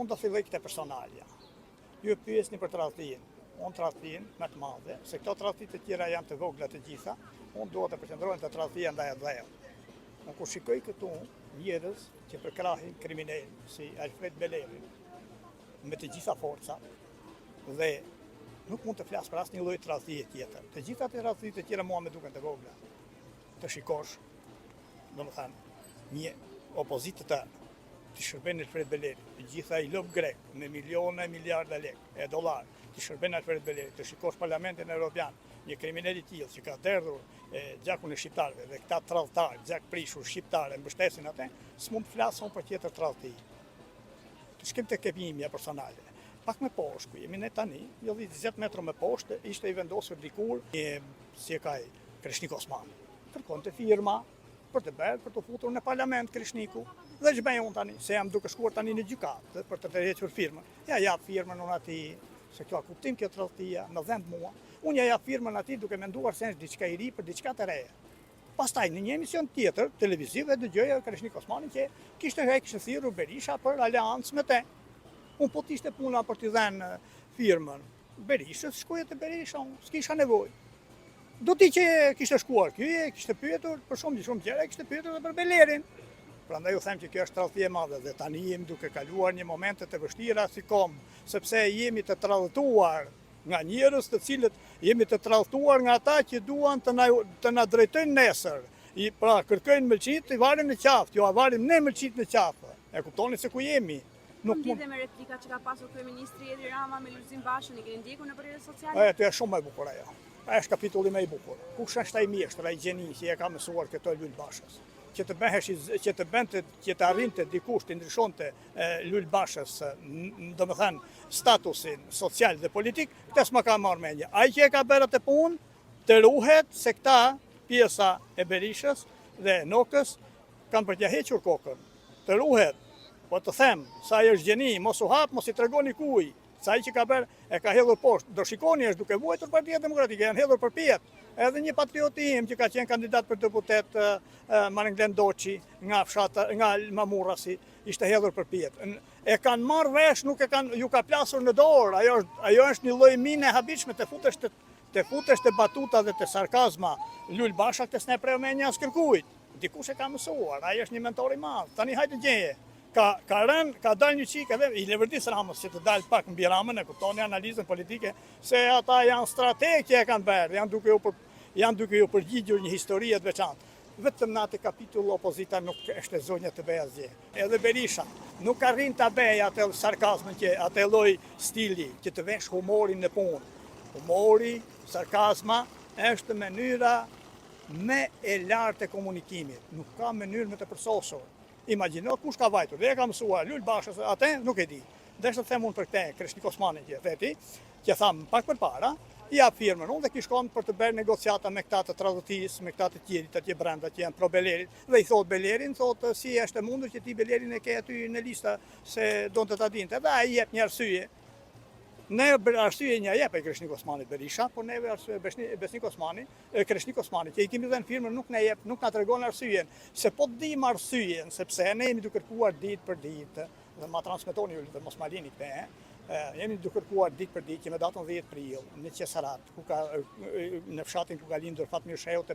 unë do filloj këtë personalja. Ju pyesni për tradhtinë. Unë tradhtinë më të madhe, se këto tradhti të tjera janë të vogla të gjitha, unë duhet të përqendrohem te tradhtia ndaj dheu. Unë kur shikoj këtu njerëz që përkrahin kriminal si Alfred Beleri me të gjitha forca dhe nuk mund të flas për asnjë lloj tradhtie tjetër. Të gjitha të tradhtitë të tjera mua më duken të vogla. Të shikosh, domethënë, një opozitë të shërben Alfred Beleri, të gjitha i lop grek me miliona e miliarda lekë e dollar, të shërben Alfred Beleri, të shikosh Parlamentin Evropian, një kriminal i tillë që ka derdhur gjakun e shqiptarëve dhe këta tradhtar, gjak prishur shqiptarë mbështesin atë, s'mund të flasun për tjetër tradhti. Të shkem te kepimja personale. Pak më poshtë, ku jemi ne tani, jo 20 metra më poshtë, ishte i vendosur dikur si e ka Krishnik Osmani. Kërkonte firma për të bërë, për të futur në parlament Krishniku. Dhe që bëjë unë tani, se jam duke shkuar tani në gjykatë për të tërhequr firmën. Ja jap firmën unë atij, se kjo kuptim kjo tradhtia, në dhënë mua. Unë ja jap firmën atij duke menduar se është diçka i ri për diçka të re. Pastaj në një emision tjetër televiziv e dëgjoja Krishnik Osmanin që kishte thirrur Berisha për aleancë me te. Unë po t'ishte puna për t'i dhenë firmën Berishës, shkoja te Berisha, s'kisha nevojë. Do t'i që kishte shkuar ky, kishte pyetur për shumë gjëra, kishte pyetur edhe për Belerin. Prandaj u them që kjo është tradhti e madhe dhe tani jemi duke kaluar një momente të vështira si kom, sepse jemi të tradhtuar nga njerëz të cilët jemi të tradhtuar nga ata që duan të na drejtojnë nesër. Pra kërkojnë mëlçit, i varin në qafë, jo varim ne mëlçit në qafë. E kuptoni se ku jemi. Nuk lidhe me replika që ka pasur kryeministri Edi Rama me Lulzim Bashën, i keni ndjekur në rrjetet sociale? Ajo është shumë më e bukur ajo. Ajo është kapitulli më i bukur. Kush është ai mjeshtër, ai gjeni që e ka mësuar këto Lul Bashës? Që të arrinte dikush të ndryshonte Lul Bashës, domethënë statusin social dhe politik, këtë s'ma ka marrë mendje. Ai që e ka bërë atë punë, të ruhet se këta pjesa e Berishës dhe Nokës kanë për t'ia hequr kokën. Të ruhet. Po të them, sa ai është gjeni, mos u hap, mos i tregoni kuj. Sa ai që ka bërë e ka hedhur poshtë. Do shikoni është duke vuajtur Partia Demokratike, janë hedhur përpjet. Edhe një patriot i im që ka qenë kandidat për deputet Maringlen Doçi nga fshata, nga Mamurrasi, ishte hedhur përpjet. E kanë marrë vesh, nuk e kanë, ju ka plasur në dorë. Ajo është një lloj mine e habitshme të futesh te batuta dhe te sarkazma. Lul Basha këtë s'ne preu me një as kërkujt. Dikush e ka mësuar, ai është një mentor i madh. Tani hajde gjeje. Ka dalë një qikë edhe i Leverdis Ramës që të dalë pak mbi Ramën, e kuptoni analizën politike, se ata janë strategë që e kanë bërë, janë duke ju përgjigjur një historie të veçantë. Vetëm në atë kapitull opozita nuk është e zonja të bëjë asgjë. Edhe Berisha nuk arrin ta bëjë atë sarkazmën që atë lloj stili që të vesh humorin në punë. Humori, sarkazma është mënyra më e lartë e komunikimit. Nuk ka mënyrë më të përsosur. Imagjino kush ka vajtur, dhe e ka mësuar Lul Bashës, atë nuk e di. Dhe të them unë për këtë Krishnik Osmanin që theti, që tham pak përpara, i jap firmën unë dhe ki shkon për të bërë negociata me këta të tradhtisë, me këta të tjerit atje brenda që janë pro Belerit, dhe i thot Belerin, thotë si është e mundur që ti Belerin e ke aty në lista se donte ta dinte, dhe ai jep një arsye. Ne arsye një jep e Krishnik Osmanit Berisha, por neve arsye Krishnik Osmani, që i kemi dhënë firmën nuk na tregon arsyen, se po dim arsyen, sepse ne jemi duke kërkuar ditë për ditë, dhe ma transmetoni ju dhe mos ma lini këte, jemi duke kërkuar ditë për ditë që me datën 10 prill në Qesarat, në fshatin ku ka lindur Fatmir Shehu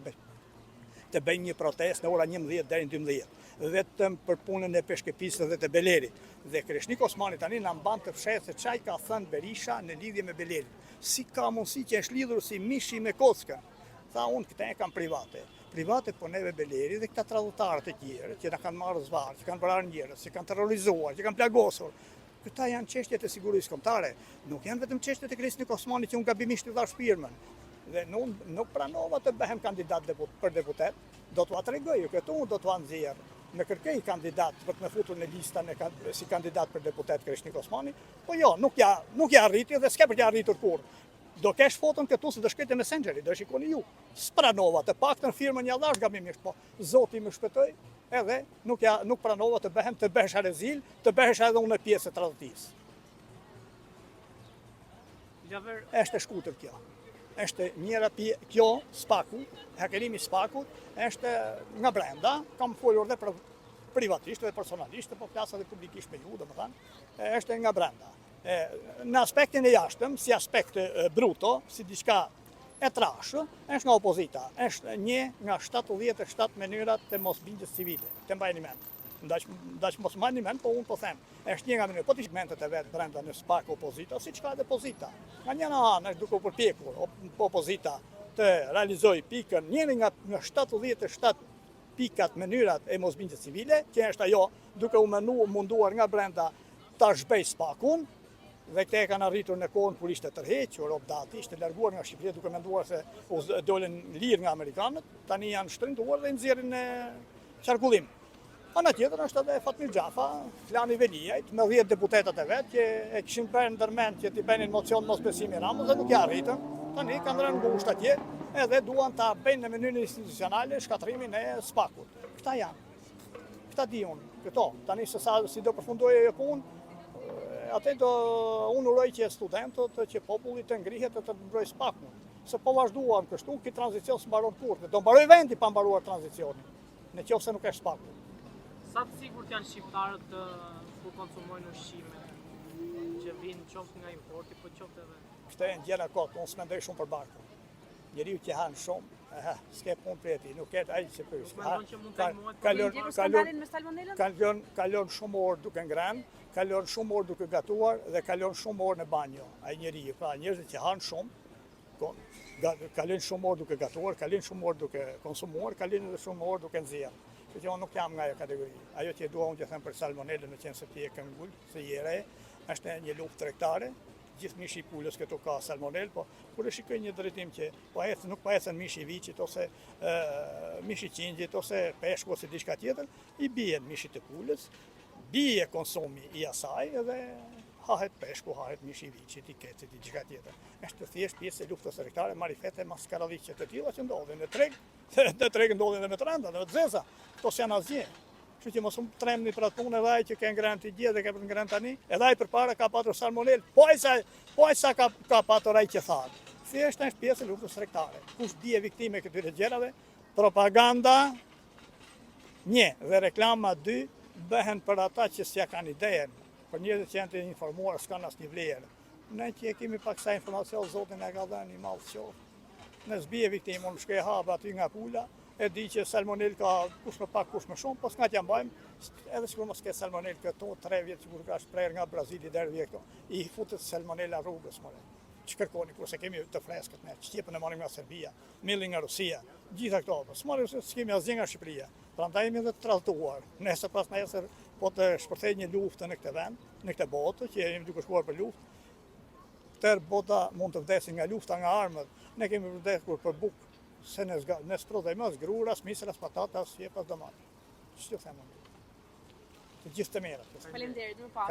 të bëjnë një protestë në ora 11 deri në 12, vetëm për punën e peshkepisë dhe të Belerit. Dhe Krishnik Osmani tani na mban të fshehtë se çaj ka thënë Berisha në lidhje me Belerin. Si ka mundësi që është lidhur si mishi me kockën? Tha unë këta e kam private. Private po neve Beleri dhe këta tradhtarët e tjerë që na kanë marrë zvarr, që kanë vrarë njerëz, që kanë terrorizuar, që kanë plagosur. Këta janë çështjet e sigurisë kombëtare. Nuk janë vetëm çështjet e Krishnik Osmanit që unë gabimisht i dhash firmën. Dhe nuk pranova të bëhem kandidat për deputet, do t'ua tregoj, këtu do t'ua nxjerr. Në kërkej kandidat për të më futur në listën si kandidat për deputet Krishnik Osmani, po jo, nuk ja arriti dhe s'ka për t'ja arritur kur. Do kesh foton këtu se do shkruajte Messengeri, do shikoni ju. Spranova të paktën firmën ja dhash gabimisht, po Zoti më shpëtoi, edhe nuk pranova të bëhesha rezil, të bëhesha edhe unë pjesë e tradhtisë. Është e shkutër kjo. Është njëra kjo spaku, hakerimi spakut, është nga brenda, kam folur dhe për privatisht dhe personalisht, po flas edhe publikisht me ju, domethënë, është nga brenda. Në aspektin e jashtëm, si aspekt bruto, si diçka e trashë, është nga opozita, është një nga 77 mënyrat të mosbindjes civile, të mbajni mend. Ndaq mos mbajni mend, po unë po them, është një nga mënyrë, po të shmentet e vetë brenda në spak opozita, si çka edhe opozita. Nga njëra anë është duke përpjekur opozita të realizojë pikën, njëri nga 77 pikat mënyrat e mosbindjes civile, që është ajo duke u munduar nga brenda ta zhbej spakun, dhe këte kanë arritur në kohën kur ishte tërhequr, Obdati ishte larguar nga Shqipëria duke menduar se dolen lirë nga amerikanët, tani janë shtrënguar dhe nxjerrin në qarkullim. Ana tjetër është edhe Fatmir Xhafa, Flani Veliajt, me 10 deputetat e vetë, që e kishin bërë ndërmend që t'i bënin mocion mosbesimi Ramës dhe nuk ja arritën. Tani kanë rënë ngusht atje edhe duan ta bëjnë në mënyrë institucionale shkatrimin e spakut. Këta janë. Këta di unë, këto. Tani se sa si do përfundojë ajo punë, atë unë uroj që studentët, që populli të ngrihet e të mbroj spakun. Se po vazhduan kështu, ki tranzicion së mbaron kurrë. Do mbaroj vendi pa mbaruar tranzicionin, në qoftë se nuk është spakun. Sa të sigurt janë shqiptarët ku konsumojnë ushqime që vinë qoftë nga importi, po qoftë edhe? Këtë e në gjena kotë, unë s'mendoj shumë për barkun. Njeriu që hanë shumë, s'ke punë për ti, nuk ketë ai që pyes. Kalon shumë orë duke ngrënë, kalon shumë orë duke gatuar dhe kalon shumë orë në banjo. Ai njeriu, pra njerëzit që hanë shumë, kalojnë shumë orë duke gatuar, kalojnë shumë orë duke konsumuar, kalojnë edhe shumë orë duke nxjerrë. Që unë nuk jam nga ajo kategori. Ajo që dua unë që them për salmonelën, në qenë se ti e ke ngul, se jere, është një luftë tregtare. Gjithë mishi i pulës këtu ka salmonel, po kur e shikoj një drejtim që nuk po ecën mishi i viçit ose mishi i qingjit ose peshku ose diçka tjetër, i bien mishit të pulës, bie konsumi i asaj edhe hahet peshku, hahet mishi i viçit, i kecit, i diçka tjetër. Është thjesht pjesë e luftës tregtare, marifete maskaralliqe të tilla që ndodhin në treg, në treg ndodhin edhe me trenda, edhe të zeza, to janë asgjë. Kështu që mos më tremni për atë punë, edhe ai që ke ngrënë ti dje dhe ke ngrënë tani, edhe ai përpara ka patur salmonel, po ai sa ka patur ai që thanë. Thjesht është pjesë e luftës tregtare. Kush bie viktime këtyre gjërave? Propaganda 1 dhe reklama 2 bëhen për ata që s'ja kanë idejen, për njerëzit që janë të informuar s'kan asnjë vlerë. Ne që kemi pak sa informacion, Zoti na ka dhënë i madh qoftë. Në zbie viktime, unë shkoj hap aty nga pula, e di që salmonel ka kush më pak, kush më shumë, po s'ka t'ja mbajmë, edhe sikur mos ke salmonel këto 3 vjet sikur ka shprehur nga Brazili deri vjet këto. I futet salmonela rrugës more. Ç'kërkoni kurse kemi të freskët ne, ç'jepën e marrim nga Serbia, millin nga Rusia, gjitha këto, po s'marrim se s'kemi asgjë nga Shqipëria. Prandaj jemi edhe të tradhtuar. Nëse pas nesër po të shpërthej një luftë në këtë vend, në këtë botë që jemi duke shkuar për luftë, tërë bota mund të vdesin nga lufta, nga armët. Ne kemi vdekur për bukë, se ne sprodhejmë as grura, as misër, as patata, as jep, as domate. Ç'të them unë? Të gjithë të mira. Faleminderit, më pas.